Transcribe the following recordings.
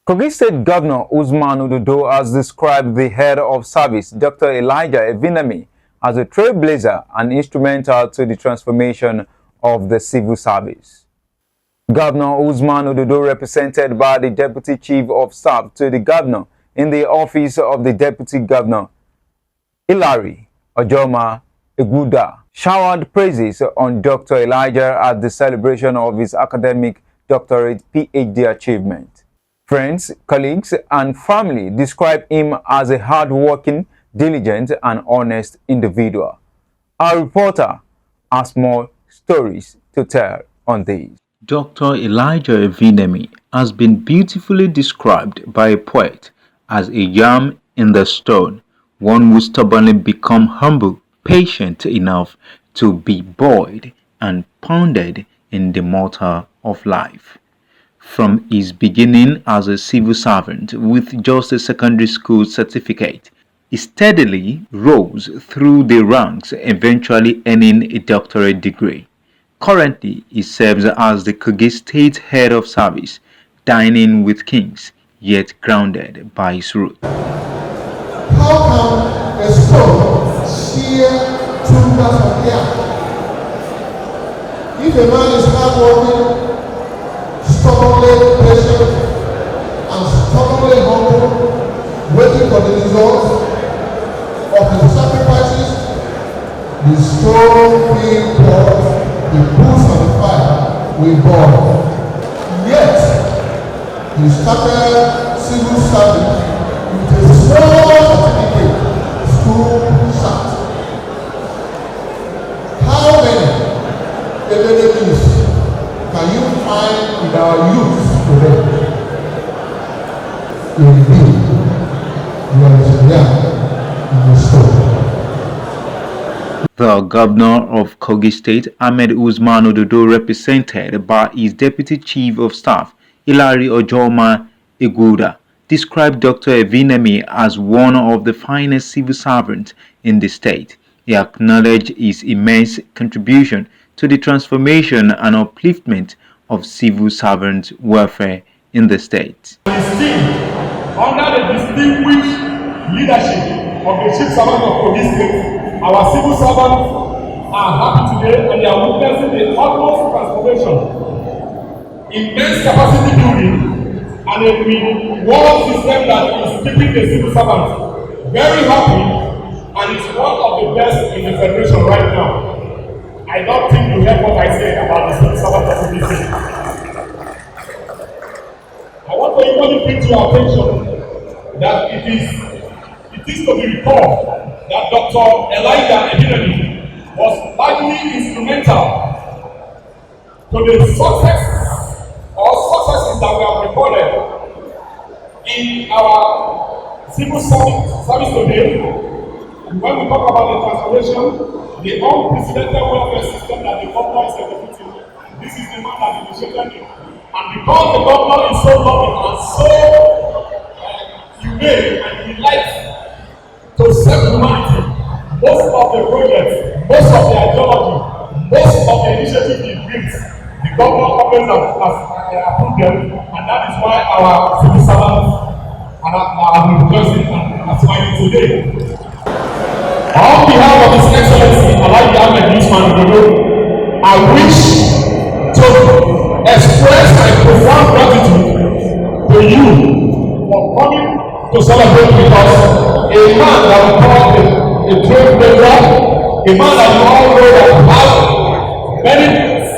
Kogi State Governor Usman Ododo has described the head of service, Dr. Elijah Evinemi, as a trailblazer and instrumental to the transformation of the civil service. Governor Usman Ododo, represented by the Deputy Chief of Staff to the Governor in the office of the Deputy Governor, Hilary Ojoma Eguda, showered praises on Dr. Elijah at the celebration of his academic doctorate PhD achievement. Friends, colleagues, and family describe him as a hard-working, diligent, and honest individual. Our reporter has more stories to tell on this. Dr. Elijah Evinemi has been beautifully described by a poet as a yam in the stone, one who stubbornly become humble, patient enough to be boiled and pounded in the mortar of life. From his beginning as a civil servant with just a secondary school certificate, he steadily rose through the ranks, eventually earning a doctorate degree. Currently, he serves as the Kogi State Head of Service, dining with kings, yet grounded by his roots. How can a stone shear 2 meters of the earth? If a man is hardworking, stubbornly patient, and stubbornly humble, waiting for the results of his sacrifices, the stone being poured, the boots of the fire will burn. Yet, he started civil service with a small certificate, school cert. How many enemies can you find in our youth today? Indeed, you are a young in the story. The governor of Kogi State, Ahmed Usman Ododo, represented by his Deputy Chief of Staff, Hilary Ojoma Eguda, described Dr. Evinemi as one of the finest civil servants in the state. He acknowledged his immense contribution to the transformation and upliftment of civil servant welfare in the state. Under the distinguished leadership of the Chief Servant of Kogi State, our civil servants are happy today and they are witnessing the utmost transformation, immense capacity building, and a reward system that is keeping the civil servants very happy, and it's one of the best in the federation right now. I don't think you heard what I said about the civil servants of Kogi State. I want to even bring to your attention that it is to be recalled that Dr. Elijah Evinemi was largely instrumental to the success or successes that we have recorded in our civil service today. When we talk about the transformation, the unprecedented welfare system that the government is executing, this is the man that initiated it. And because the government is so loving and so humane and he likes to serve humanity, most of the projects, most of the ideology, most of the initiative he brings, the government always has approved them, and that is why our civil servants are rejoicing and smiling today. On behalf of His Excellency Elijah Usman Ododo, I wish to express my profound gratitude to you for coming to celebrate with us. A man that we call a trailblazer, a man that we all know that has many things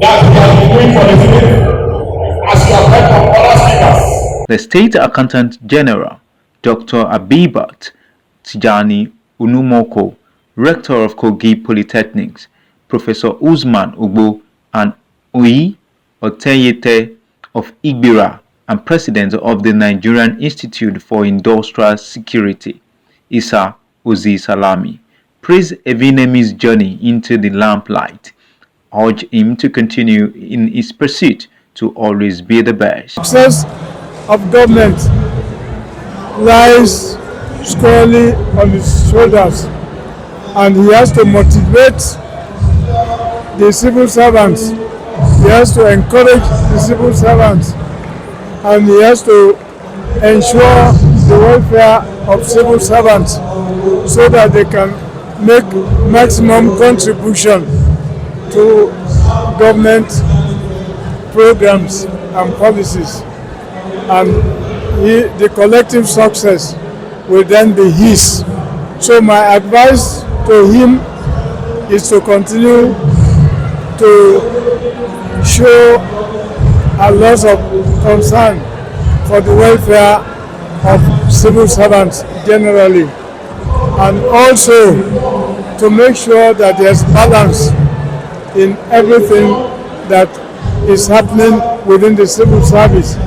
that he has been doing for the state, as you have heard from other speakers. The State Accountant General, Dr. Abibat Tijani Unumoko, Rector of Kogi Polytechnics, Professor Usman Ododo, and Oyi Oteyete of Igbira, and President of the Nigerian Institute for Industrial Security, Isa Ozi Salami, praised Evinemi's journey into the lamplight, urged him to continue in his pursuit to always be the best. Success of government lies squarely on his shoulders, and he has to motivate the civil servants. He has to encourage the civil servants and he has to ensure the welfare of civil servants so that they can make maximum contribution to government programs and policies, and the collective success will then be his. So my advice to him is to continue to show a lot of concern for the welfare of civil servants generally, and also to make sure that there's balance in everything that is happening within the civil service,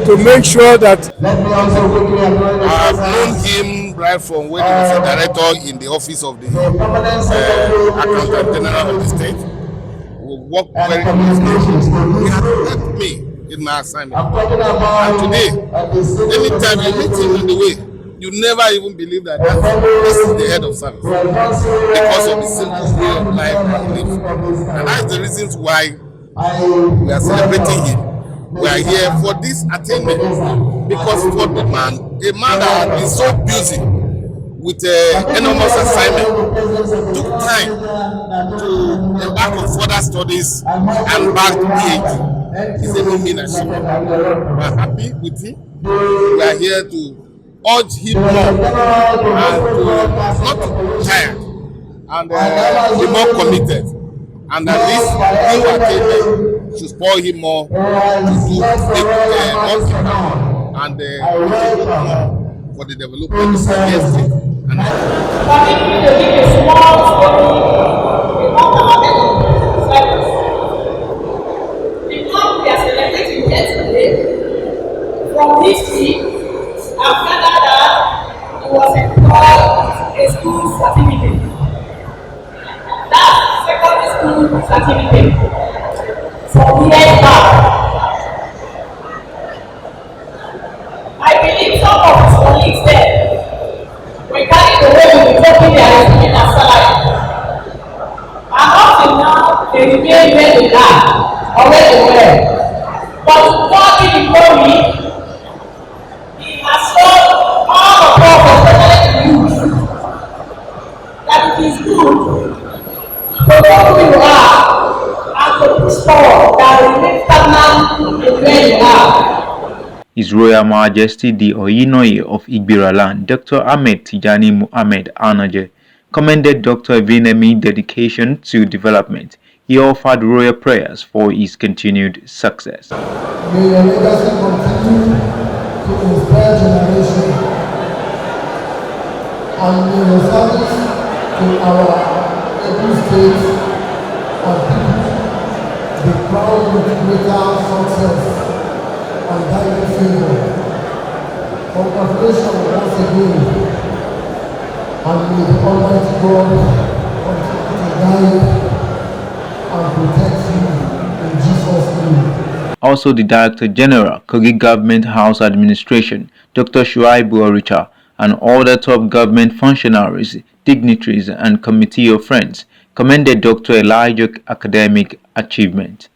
to make sure that I've known him right from when he was a director in the office of the Accountant General of the state. We worked very closely. He has helped me in my assignment. And today, anytime you meet him on the way, you never even believe that this is the head of service because of the simple way of life that he lives. And that's the reasons why we are celebrating him. We are here for this attainment because for the man, a man that has been so busy with enormous assignment, took time to embark on further studies and back to PhD. It's a no mean achievement. We are happy with him. We are here to urge him more and to not to tire and be more committed. And that this new attainment should spur him more to do more impact and more for the development of the state. Particularly to give a small story about our service. Because we are celebrating yesterday, from history, I've gathered that he was employed with a school certificate. That's secondary school certificate. From years back. I believe some of his colleagues there were carried away with taking their receiving as salary. And up till now, they remain where they are, or where they were. But God in the glory, He has shown all of us, especially the youth, that it is good to know who you are and to push forward than remain stagnant in where you are. His Royal Majesty the Oyinoye of Igbiraland, Dr. Ahmed Tijani Muhammad Anaje, commended Dr. Evinemi's dedication to development. He offered royal prayers for his continued success. May your legacy continue to inspire generations, and may your service to our every state and people be crowned with greater success and direct favor. Congratulations once again, and may the Almighty God continue to guide and protect you in Jesus' name. Also, the Director General, Kogi Government House Administration, Dr. Shuaibu Oricha, and other top government functionaries, dignitaries, and committee of friends commended Dr. Elijah's academic achievement.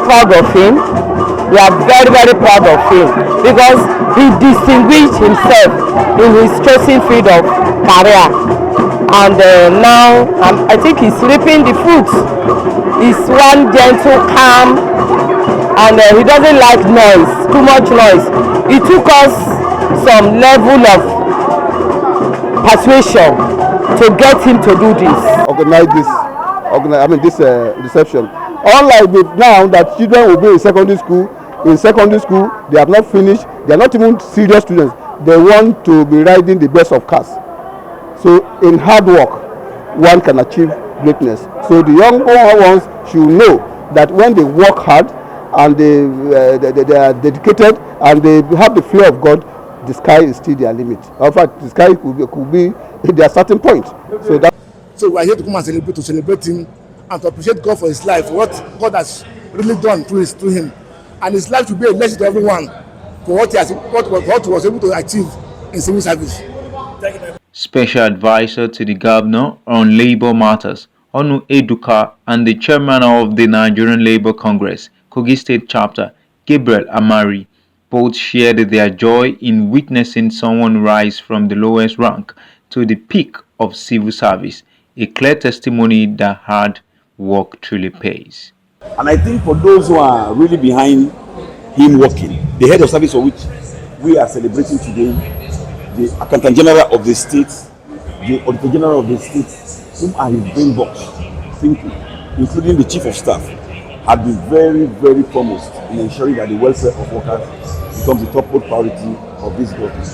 Proud of him. We are very, very proud of him because he distinguished himself in his chosen field of career, and now I think he's reaping the fruits. He's one gentle, calm, and he doesn't like noise, too much noise. It took us some level of persuasion to get him to do this. Organize this reception. Unlike now that children will be in secondary school, they have not finished, they are not even serious students. They want to be riding the best of cars. So in hard work, one can achieve greatness. So the young ones should know that when they work hard and they are dedicated and they have the fear of God, the sky is still their limit. In fact, the sky could be their starting point. So we are here to come and celebrate him, and to appreciate God for his life, what God has really done through him. and his life should be a lesson to everyone for what he was able to achieve in civil service. Special Advisor to the Governor on Labour Matters, Onu Eduka, and the Chairman of the Nigerian Labour Congress, Kogi State Chapter, Gabriel Amari, both shared their joy in witnessing someone rise from the lowest rank to the peak of civil service, a clear testimony that hard work truly pays. And I think for those who are really behind him working, the head of service for which we are celebrating today, the Accountant General of the state, the Auditor General of the state, whom are his brain box thinking, including the Chief of Staff, have been very, very foremost in ensuring that the welfare of workers becomes the top priority of this government.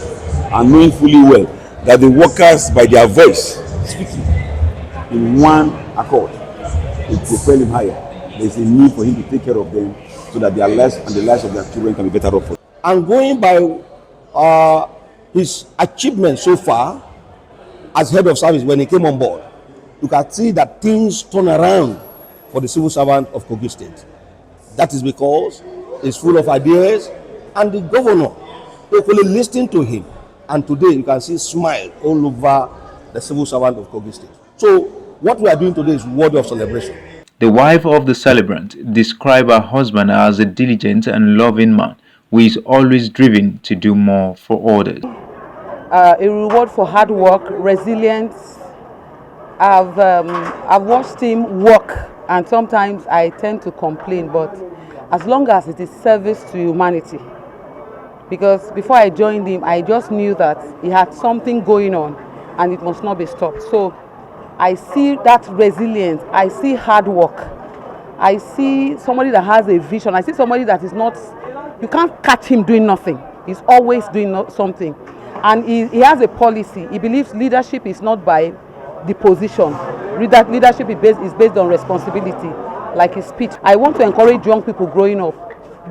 And knowing fully well that the workers, by their voice, speaking in one accord, it will propel him higher. There is a need for him to take care of them so that their lives and the lives of their children can be better off. And going by his achievements so far as head of service when he came on board, you can see that things turn around for the civil servant of Kogi State. That is because he's full of ideas, and the governor equally listened to him. And today you can see smile all over the civil servant of Kogi State. So what we are doing today is worthy of celebration. The wife of the celebrant described her husband as a diligent and loving man who is always driven to do more for others. A reward for hard work, resilience. I've watched him work, and sometimes I tend to complain, but as long as it is service to humanity, because before I joined him, I just knew that he had something going on and it must not be stopped. So I see that resilience, I see hard work, I see somebody that has a vision, I see somebody that is not, you can't catch him doing nothing. He's always doing something. And he has a policy. He believes leadership is not by the position. Leadership is based on responsibility, like his speech. I want to encourage young people growing up,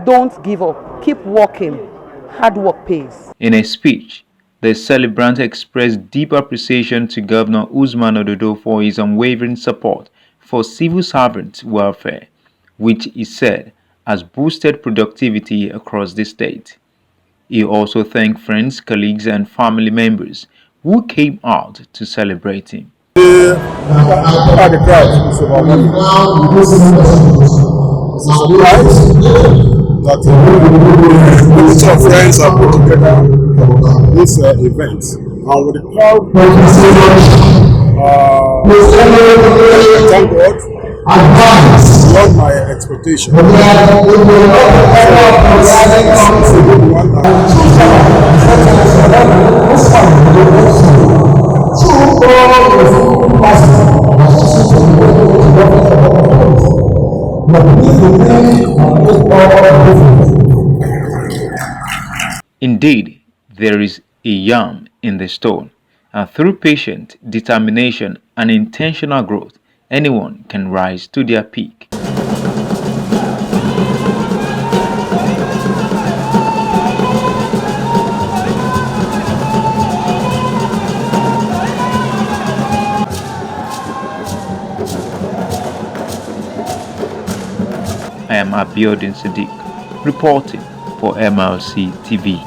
don't give up, keep working. Hard work pays. In a speech, the celebrant expressed deep appreciation to Governor Usman Ododo for his unwavering support for civil servants' welfare, which he said has boosted productivity across the state. He also thanked friends, colleagues, and family members who came out to celebrate him. The crowd is overwhelming. That a of friends are put together this event, and with the crowd, thank God, beyond my expectation. Indeed, there is a yam in the stone, and through patient determination and intentional growth, anyone can rise to their peak. I am Abiodun Sadiq, reporting for MLC TV.